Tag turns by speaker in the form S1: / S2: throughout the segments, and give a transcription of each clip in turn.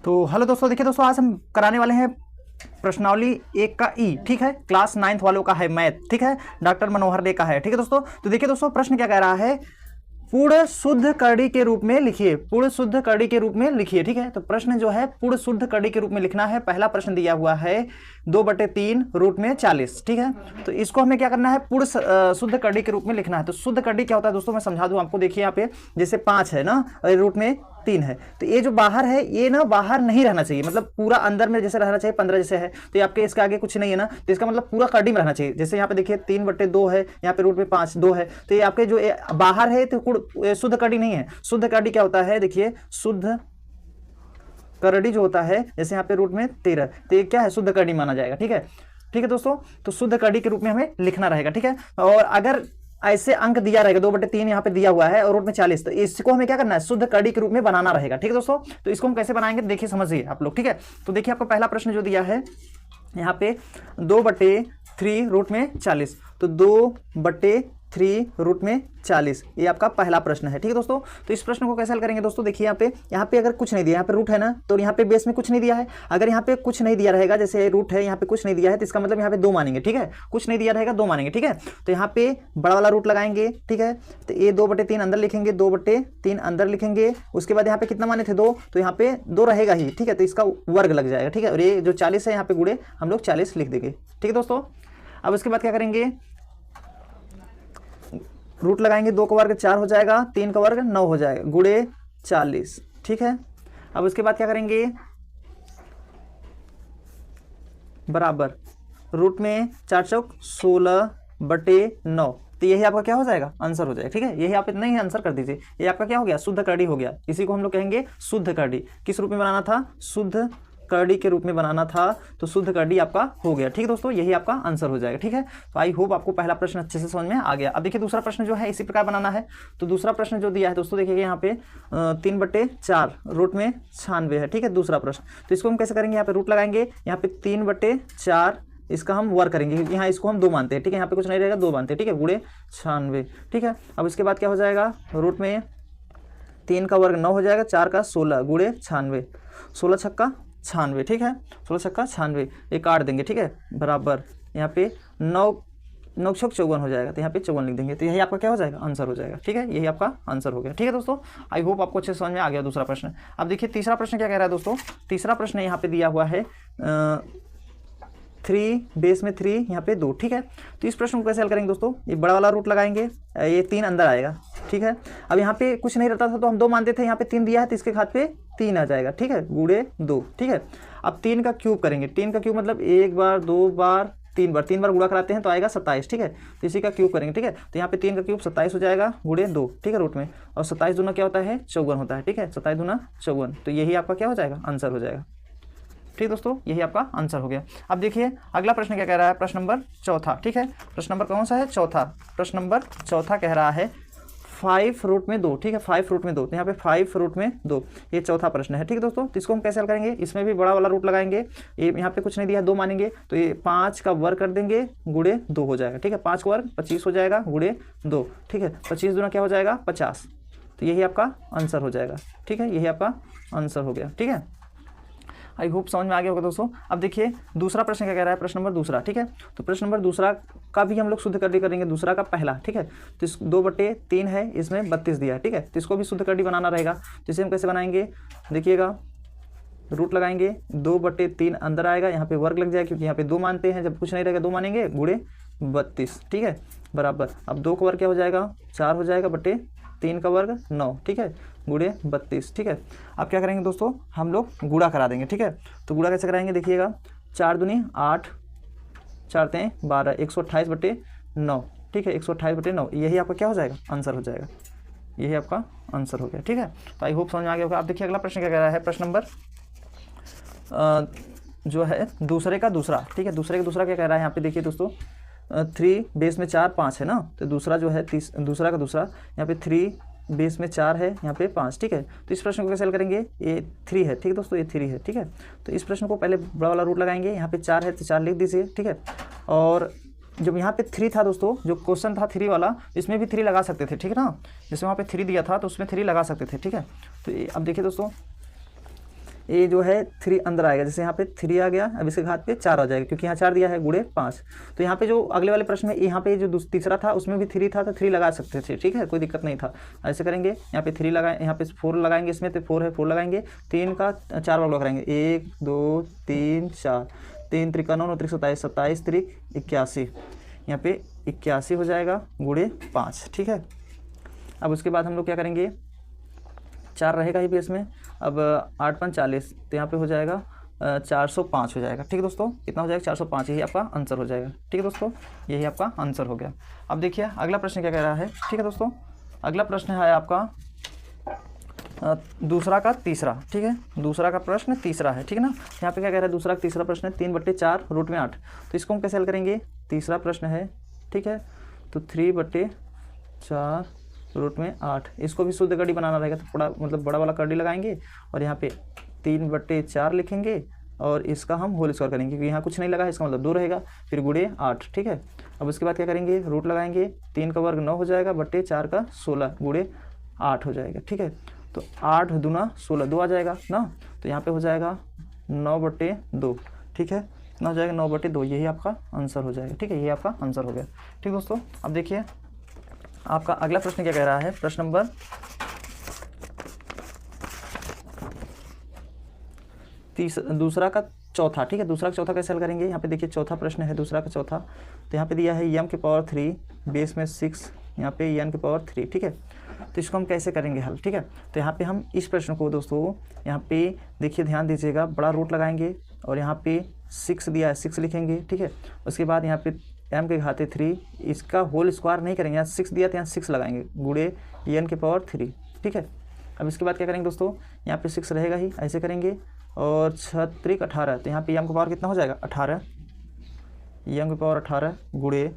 S1: तो हेलो दोस्तों, देखिए दोस्तों, आज हम कराने वाले हैं प्रश्नावली 1 का ई। ठीक है, क्लास 9th वालों का है मैथ। ठीक है, डॉक्टर मनोहर डे का है। ठीक है दोस्तों, तो देखिए दोस्तों, प्रश्न क्या कह रहा है, पूर्ण शुद्ध कड़ी के रूप में लिखिए। पूर्ण शुद्ध कड़ी के रूप में लिखिए। ठीक है, तो प्रश्न जो है पूर्ण शुद्ध कड़ी के रूप में लिखना है। पहला प्रश्न दिया हुआ है 2/3 रूट में 40। ठीक है, तो इसको हमें क्या करना है, पूर्ण शुद्ध कड़ी के रूप में लिखना है। तो शुद्ध कड़ी क्या होता है दोस्तों, मैं समझा दूं आपको। देखिए यहाँ पे जैसे 5 है ना, रूट में 3 है, तो ये जो बाहर है ये ना बाहर नहीं रहना चाहिए, मतलब पूरा अंदर में जैसे रहना चाहिए। 15 जैसे है तो ये आपके इसके आगे कुछ नहीं है ना, तो इसका मतलब पूरा कड़ी में रहना चाहिए। जैसे यहाँ पे देखिए 3/2 है, यहाँ पे रूट में 5 2 है, तो ये आपके जो बाहर है तो शुद्ध कड़ी नहीं है। शुद्ध कड़ी क्या होता है, देखिए शुद्ध कड़ी जो होता है, जैसे यहाँ पे रूट में 13, तो ये क्या है, शुद्ध कड़ी माना जाएगा। ठीक है, ठीक है दोस्तों, तो शुद्ध कड़ी के रूप में हमें लिखना रहेगा। ठीक है, और अगर ऐसे अंक दिया रहेगा 2/3 यहाँ पे दिया हुआ है और रूट में 40, तो इसको हमें क्या करना है, शुद्ध कड़ी के रूप में बनाना रहेगा। ठीक है दोस्तों, तो इसको हम कैसे बनाएंगे देखिए, समझिए आप लोग। ठीक है, तो देखिए आपका पहला प्रश्न जो दिया है यहाँ पे 2/3 रूट में 40, तो 2/3 रूट में 40, ये आपका पहला प्रश्न है। ठीक है दोस्तों, तो इस प्रश्न को कैसे हल करेंगे दोस्तों, देखिए यहाँ पे अगर कुछ नहीं दिया, यहाँ पे रूट है ना, तो यहाँ पे बेस में कुछ नहीं दिया है। अगर यहाँ पे कुछ नहीं दिया रहेगा, जैसे रूट है यहाँ पे कुछ नहीं दिया है, तो इसका मतलब यहाँ पे 2 मानेंगे। ठीक है, कुछ नहीं दिया रहेगा 2 मानेंगे। ठीक है, तो यहाँ पे बड़ा वाला रूट लगाएंगे। ठीक है, तो ये 2/3 अंदर लिखेंगे, 2/3 अंदर लिखेंगे। उसके बाद यहाँ पे कितना माने थे 2, तो यहाँ पे 2 रहेगा ही। ठीक है, तो इसका वर्ग लग जाएगा। ठीक है, और ये जो 40 है यहाँ पे गुणे हम लोग 40 लिख देंगे। ठीक है दोस्तों, अब उसके बाद क्या करेंगे, रूट लगाएंगे, 2 का वर्ग 4 हो जाएगा, 3 का वर्ग 9 हो जाएगा, गुणे 40। ठीक है, अब उसके बाद क्या करेंगे, बराबर रूट में 4 चौक 16/9, तो यही आपका क्या हो जाएगा, आंसर हो जाएगा। ठीक है, यही आप इतना ही आंसर कर दीजिए। ये आपका क्या हो गया, शुद्ध कड़ी हो गया। इसी को हम लोग कहेंगे शुद्ध कड़ी। किस रूप में बनाना था, शुद्ध कड़ी के रूप में बनाना था, तो शुद्ध कड़ी आपका हो गया। ठीक है दोस्तों, यही आपका आंसर हो जाएगा। ठीक है, तो आई होप आपको पहला प्रश्न अच्छे से समझ में आ गया। अब देखिए दूसरा प्रश्न जो है इसी प्रकार बनाना है। तो दूसरा प्रश्न जो दिया है दोस्तों, देखिए यहाँ पे 3/4 रूट में 96 है। ठीक है, दूसरा प्रश्न, तो इसको हम कैसे करेंगे, यहाँ पे रूट लगाएंगे, यहाँ पे 3/4 इसका हम वर्ग करेंगे, क्योंकि यहाँ इसको हम 2 मानते हैं। ठीक है, यहाँ पे कुछ नहीं रहेगा, 2 मानते हैं। ठीक है, गुणे 96। ठीक है, अब इसके बाद क्या हो जाएगा, रूट में 3 का वर्ग 9 हो जाएगा, 4 का 16 गुणे 96, 16 छक्का 96। ठीक है, 16 छक्का 96, ये काट देंगे। ठीक है, बराबर यहाँ पे 9 छक्क 54 हो जाएगा, तो यहाँ पे 54 लिख देंगे, तो यही आपका क्या हो जाएगा, आंसर हो जाएगा। ठीक है, यही आपका आंसर हो गया। ठीक है दोस्तों, आई होप आपको अच्छे से समझ में आ गया दूसरा प्रश्न। अब देखिए तीसरा प्रश्न क्या कह रहा है दोस्तों, तीसरा प्रश्न यहाँ पे दिया हुआ है 3 बेस में 3 यहाँ पे 2। ठीक है, तो इस प्रश्न को कैसे हल करेंगे दोस्तों, ये बड़ा वाला रूट लगाएंगे, ये 3 अंदर आएगा। ठीक है, अब यहाँ पे कुछ नहीं रहता था तो हम 2 मानते थे, यहाँ पे 3 दिया है तो इसके खाते पे 3 आ जाएगा। ठीक है, गुणे 2। ठीक है, अब 3 का क्यूब करेंगे, 3 का क्यूब मतलब 1 बार 2 बार 3 बार गुणा कराते हैं तो आएगा 27। ठीक है, तो इसी का क्यूब करेंगे। ठीक है, तो यहाँ पे 3 का क्यूब 27 हो जाएगा, गुणे 2। ठीक है, रूट में, और 27 दूना क्या होता है, 54 होता है। ठीक है, 27 दूना 54, तो यही आपका क्या हो जाएगा, आंसर हो जाएगा। ठीक दोस्तों, यही आपका आंसर हो गया। अब देखिए अगला प्रश्न क्या कह रहा है, प्रश्न नंबर चौथा। ठीक है, प्रश्न नंबर कौन सा है, चौथा। प्रश्न नंबर चौथा कह रहा है 5 रूट में 2। ठीक है, 5 रूट में 2, तो यहाँ पे 5 रूट में 2, ये चौथा प्रश्न है। ठीक है दोस्तों, तो इसको हम कैसे हल करेंगे, इसमें भी बड़ा वाला रूट लगाएंगे, ये यहाँ पे कुछ नहीं दिया, 2 मानेंगे, तो ये 5 का वर्ग कर देंगे, गुणे 2 हो जाएगा। ठीक है, 5 का वर्ग 25 हो जाएगा, गुणे 2। ठीक है, 25 दूना क्या हो जाएगा, 50, तो यही आपका आंसर हो जाएगा। ठीक है, यही आपका आंसर हो गया। ठीक है, आई होप समझ में आ गया होगा दोस्तों। अब देखिए दूसरा प्रश्न क्या कह रहा है, प्रश्न नंबर दूसरा। ठीक है, तो प्रश्न नंबर दूसरा का भी हम लोग शुद्ध कड़ी करेंगे, दूसरा का पहला। ठीक है, तो 2/3 है, इसमें 32 दिया है। ठीक है, तो इसको भी शुद्ध कड़ी बनाना रहेगा, तो इसे हम कैसे बनाएंगे, देखिएगा रूट लगाएंगे, 2/3 अंदर आएगा, यहाँ पे वर्ग लग जाएगा, क्योंकि यहाँ पे 2 मानते हैं, जब कुछ नहीं रहेगा 2 मानेंगे, गुणे 32। ठीक है, बराबर, अब 2 का वर्ग क्या हो जाएगा, 4 हो जाएगा, बटे 3 का वर्ग 9। ठीक है, गुणे 32। ठीक है, अब क्या करेंगे दोस्तों, हम लोग गुणा करा देंगे। ठीक है, तो गुणा कैसे कराएंगे, देखिएगा 4 दूनी 8, 4 तें 12, 128/9। ठीक है, 128/9, यही आपका क्या हो जाएगा, आंसर हो जाएगा। यही आपका आंसर हो गया। ठीक है, तो आई होप समझ में आ गया होगा। आप देखिए अगला प्रश्न क्या कह रहा है, प्रश्न नंबर जो है दूसरे का दूसरा। ठीक है, दूसरे का दूसरा क्या कह रहा है, यहाँ पे देखिए दोस्तों 3 बेस में 4 5 है ना, तो दूसरा जो है दूसरा का दूसरा, यहाँ पे 3 बेस में 4 है, यहाँ पे 5। ठीक है, तो इस प्रश्न को कैसे हल करेंगे, ये 3 है। ठीक है दोस्तों, ये 3 है। ठीक है, तो इस प्रश्न को पहले बड़ा वाला रूट लगाएंगे, यहाँ पे 4 है तो 4 लिख दीजिए। ठीक है, और जब यहाँ पे 3 था दोस्तों, जो क्वेश्चन था 3 वाला, इसमें भी 3 लगा सकते थे। ठीक है ना, जैसे वहाँ पे 3 दिया था तो उसमें 3 लगा सकते थे। ठीक है, तो अब देखिए दोस्तों ये जो है 3 अंदर आएगा, जैसे यहाँ पे 3 आ गया, अब इसके घात पे 4 आ जाएगा क्योंकि यहाँ 4 दिया है, गुणे 5। तो यहाँ पे जो अगले वाले प्रश्न में यहाँ पे जो तीसरा था उसमें भी 3 था, तो 3 लगा सकते थे, ठीक है, कोई दिक्कत नहीं था। ऐसे करेंगे, यहाँ पे 3 लगाए, यहाँ पे 4 लगाएंगे, इसमें तो 4 है, 4 लगाएंगे, 3 का 4 बार लगाएंगे, 1 2 3 4, 3 त्रिका 9, 9 त्रिक 27, 27 त्रिक 81, यहाँ पे 81 हो जाएगा, गुणे 5, ठीक है। अब उसके बाद हम लोग क्या करेंगे, 4 रहेगा ही बेस में, अब 8 5 40, तो यहाँ पे हो जाएगा 405 हो जाएगा, ठीक है दोस्तों, कितना हो जाएगा 405, यही आपका आंसर हो जाएगा, ठीक है दोस्तों, यही आपका आंसर हो गया। अब देखिए अगला प्रश्न क्या कह रहा है, ठीक है दोस्तों, अगला प्रश्न है आपका दूसरा का तीसरा, ठीक है, दूसरा का प्रश्न तीसरा है, ठीक है ना। यहाँ पे क्या कह रहा है, दूसरा का तीसरा प्रश्न है 3/4 रूट में 8, तो इसको हम कैसे हल करेंगे, तीसरा प्रश्न है, ठीक है, तो 3/4 रूट में 8, इसको भी शुद्ध कड़ी बनाना रहेगा, तो थोड़ा मतलब बड़ा वाला कड़ी लगाएंगे और यहाँ पे 3/4 लिखेंगे और इसका हम होल स्क्वायर करेंगे क्योंकि यहाँ कुछ नहीं लगा है, इसका मतलब 2 रहेगा, फिर गुणे 8, ठीक है। अब उसके बाद क्या करेंगे, रूट लगाएंगे, 3 का वर्ग 9 हो जाएगा, बट्टे 4 का 16, गुणे 8 हो जाएगा, ठीक है। तो 8 दूना 16, 2 आ जाएगा ना, तो यहाँ पे हो जाएगा 9/2, ठीक है, कितना हो जाएगा 9/2, यही आपका आंसर हो जाएगा, ठीक है, यही आपका आंसर हो गया, ठीक दोस्तों। अब देखिए आपका अगला प्रश्न क्या कह रहा है, प्रश्न नंबर दूसरा का चौथा, ठीक है, दूसरा का चौथा कैसे हल करेंगे, यहाँ पे देखिए चौथा प्रश्न है दूसरा का चौथा, तो यहाँ पे दिया है m की पावर 3 बेस में 6, यहाँ पे n की पावर 3, ठीक है, तो इसको हम कैसे करेंगे हल, ठीक है। तो यहाँ पे हम इस प्रश्न को दोस्तों, यहाँ पे देखिए ध्यान दीजिएगा, बड़ा रूट लगाएंगे और यहाँ पे 6 दिया है, 6 लिखेंगे, ठीक है। उसके बाद यहाँ पे m के घाते 3, इसका होल स्क्वायर नहीं करेंगे, यहाँ 6 दिया तो यहाँ 6 लगाएंगे, गुणे n की पावर 3, ठीक है। अब इसके बाद क्या करेंगे दोस्तों, यहाँ पे 6 रहेगा ही, ऐसे करेंगे, और 6 त्रिक 18, तो यहाँ पे m की पावर कितना हो जाएगा 18, m की पावर 18 गुणे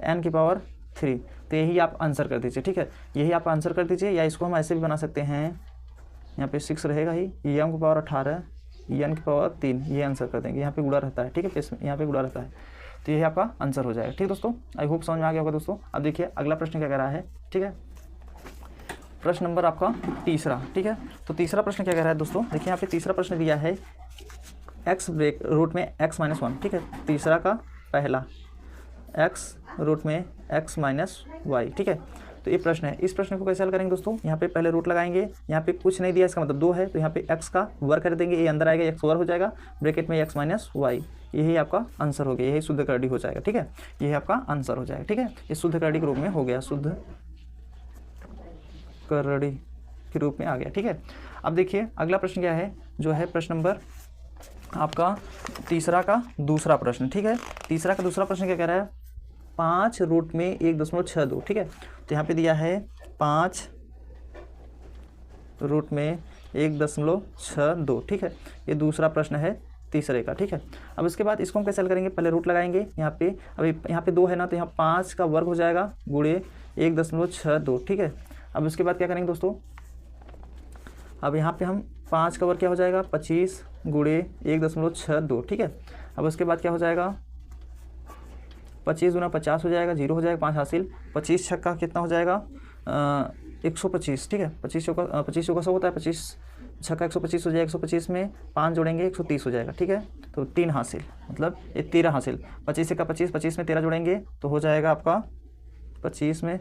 S1: n की पावर 3, तो यही आप आंसर कर दीजिए, ठीक है, यही आप आंसर कर दीजिए, या इसको हम ऐसे भी बना सकते हैं, यहाँ पे 6 रहेगा ही, m की पावर 18 n की पावर 3, ये आंसर कर देंगे, यहाँ पे गुणा रहता है, ठीक है, यहाँ पे गुणा रहता है, तो यही आपका आंसर हो जाएगा, ठीक दोस्तों। आई होप समझ में आ गया होगा दोस्तों। अब देखिए अगला प्रश्न क्या कह रहा है, ठीक है, प्रश्न नंबर आपका तीसरा, ठीक है, तो तीसरा प्रश्न क्या कह रहा है दोस्तों, देखिए यहाँ पे तीसरा प्रश्न दिया है x ब्रेक रूट में x-1, ठीक है, तीसरा का पहला x रूट में x-y, ठीक है, तो ये प्रश्न है, इस प्रश्न को कैसे हल करेंगे दोस्तों, यहाँ पे पहले रूट लगाएंगे, यहाँ पे कुछ नहीं दिया, इसका मतलब 2 है, तो यहाँ पे x का वर्ग कर देंगे, ये अंदर आएगा, x ओवर हो जाएगा, ब्रैकेट में x-y, यही आपका आंसर हो गया, यही शुद्ध करड़ी हो जाएगा, ठीक है, यही आपका आंसर हो जाएगा, ठीक है, ये शुद्ध करड़ी के रूप में हो गया, शुद्ध करड़ी के रूप में आ गया, ठीक है। अब देखिए अगला प्रश्न क्या है, जो है प्रश्न नंबर आपका तीसरा का दूसरा प्रश्न, ठीक है, तीसरा का दूसरा प्रश्न क्या कह रहा है, 5 रूट में 1.62, ठीक है, तो यहाँ पे दिया है 5 रूट में 1.62, ठीक है, ये दूसरा प्रश्न है तीसरे का, ठीक है। अब इसके बाद इसको हम कैसे हल करेंगे, पहले रूट लगाएंगे, यहाँ पे अभी यहाँ पे 2 है ना, तो यहाँ 5 का वर्ग हो जाएगा, गुणे 1.62, ठीक है। अब उसके बाद क्या करेंगे दोस्तों, अब यहाँ पे हम 5 का वर्ग क्या हो जाएगा 25 गुणे 1.62, ठीक है। अब उसके बाद क्या हो जाएगा 25 गुना 50 हो जाएगा, 0 हो जाएगा, 5 हासिल, 25 छक्का कितना हो जाएगा 125, ठीक है, 25 चौका 100 होता है, 25 छक्का 125 हो जाएगा, 125 में 5 जोड़ेंगे 130 हो जाएगा, ठीक है, तो 3 हासिल, मतलब ये 13 हासिल, 25 का 25, 25 में 13 जोड़ेंगे तो हो जाएगा आपका 25 में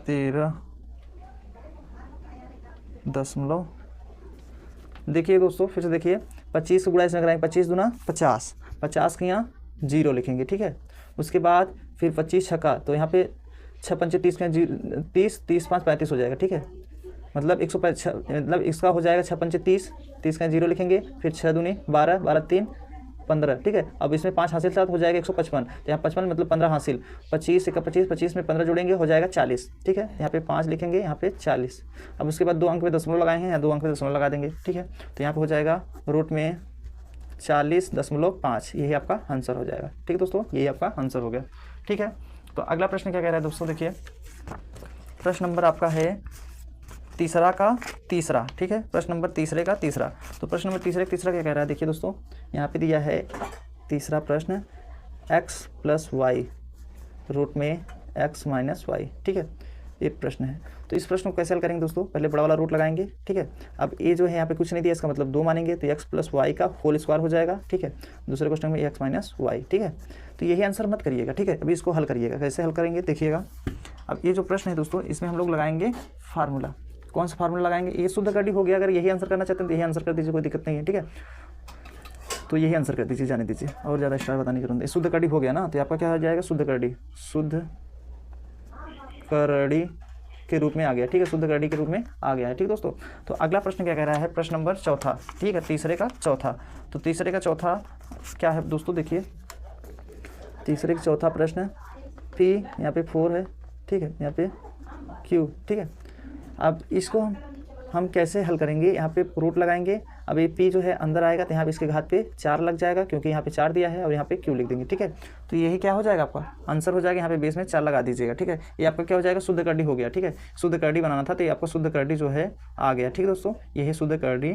S1: 13 देखिए दोस्तों, फिर से देखिए 25 गुणा इसमें कराएंगे, 25 दूना 50, 50 के यहाँ 0 लिखेंगे, ठीक है। उसके बाद फिर 25 छक्का, तो यहाँ पे 6 पंचे 30 के 30, 30 5 35 हो जाएगा, ठीक है, मतलब 105, मतलब इसका हो जाएगा 6 पंचे 30, 30 का 0 लिखेंगे, फिर 6 दूनी 12, 12 3 15, ठीक है। अब इसमें 5 हासिल साथ हो जाएगा 155, तो यहाँ 55 मतलब 15 हासिल, 25 का 25, 25 में 15 जोड़ेंगे हो जाएगा 40, ठीक है, यहाँ पे 5 लिखेंगे, यहाँ पे 40। अब उसके बाद 2 अंक में दशमलव लगाएंगे, यहाँ 2 अंक में दशमलव लगा देंगे, ठीक है, तो यहाँ पे हो जाएगा रूट में 40.5, यही आपका आंसर हो जाएगा, ठीक है दोस्तों, यही आपका आंसर हो गया, ठीक है। तो अगला प्रश्न क्या कह रहा है दोस्तों, देखिए प्रश्न नंबर आपका है तीसरा का तीसरा, ठीक है, प्रश्न नंबर तीसरे का तीसरा। तो प्रश्न नंबर तीसरा क्या कह रहा है, देखिए दोस्तों यहाँ पे दिया है तीसरा प्रश्न x + y रूट में x - y, ठीक है, ये प्रश्न है। तो इस प्रश्न को कैसे हल करेंगे दोस्तों, पहले बड़ा वाला रूट लगाएंगे, ठीक है। अब ए जो है यहाँ पे कुछ नहीं दिया, इसका मतलब 2 मानेंगे, तो एक्स प्लस वाई का होल स्क्वायर हो जाएगा, ठीक है। दूसरे क्वेश्चन में एक्स माइनस वाई, ठीक है। तो यही आंसर मत करिएगा, ठीक है। अभी इसको हल करिएगा, कैसे हल करेंगे देखिएगा। अब ये जो प्रश्न है दोस्तों, इसमें हम लोग लगाएंगे फार्मूला। कौन सा फार्मूला लगाएंगे, ये शुद्ध कड़ी हो गया। अगर यही आंसर करना चाहते हैं तो यही आंसर कर दीजिए, कोई दिक्कत नहीं है, ठीक है। तो यही आंसर कर दीजिए, जाने दीजिए, और ज़्यादा स्टार बताने की जरूरत नहीं। शुद्ध कड़ी हो गया ना, तो आपका क्या हो जाएगा, शुद्ध कड़ी, शुद्ध करड़ी के रूप में आ गया, ठीक है। शुद्ध करड़ी के रूप में आ गया है, ठीक दोस्तों। तो अगला प्रश्न क्या कह रहा है, प्रश्न नंबर चौथा, ठीक है, तीसरे का चौथा। तो तीसरे का चौथा क्या है दोस्तों, देखिए तीसरे का चौथा प्रश्न है, पी यहाँ पे 4 है, ठीक है, यहाँ पे क्यू, ठीक है। अब इसको हम कैसे हल करेंगे, यहाँ पे रूट लगाएंगे। अब ये पी जो है अंदर आएगा, तो यहाँ पे इसके घात पे 4 लग जाएगा, क्योंकि यहाँ पे 4 दिया है, और यहाँ पे क्यू लिख देंगे, ठीक है। तो यही क्या हो जाएगा, आपका आंसर हो जाएगा, यहाँ पे बेस में 4 लगा दीजिएगा, ठीक है। ये आपका क्या हो जाएगा, शुद्ध करड़ी हो गया, ठीक है। शुद्ध करड़ी बनाना था, तो ये आपका शुद्ध करड़ी जो है आ गया, ठीक है दोस्तों। यही शुद्ध करड़ी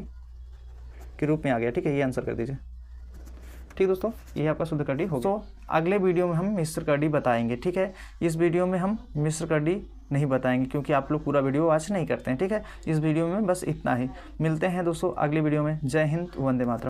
S1: के रूप में आ गया, ठीक है। ये आंसर कर दीजिए, ठीक दोस्तों। ये आपका शुद्ध करड़ी हो गया। तो अगले वीडियो में हम मिश्र करड़ी बताएंगे, ठीक है। इस वीडियो में हम मिश्र करड़ी नहीं बताएंगे, क्योंकि आप लोग पूरा वीडियो वॉच नहीं करते हैं, ठीक है। इस वीडियो में बस इतना ही। मिलते हैं दोस्तों अगले वीडियो में। जय हिंद, वंदे मातरम।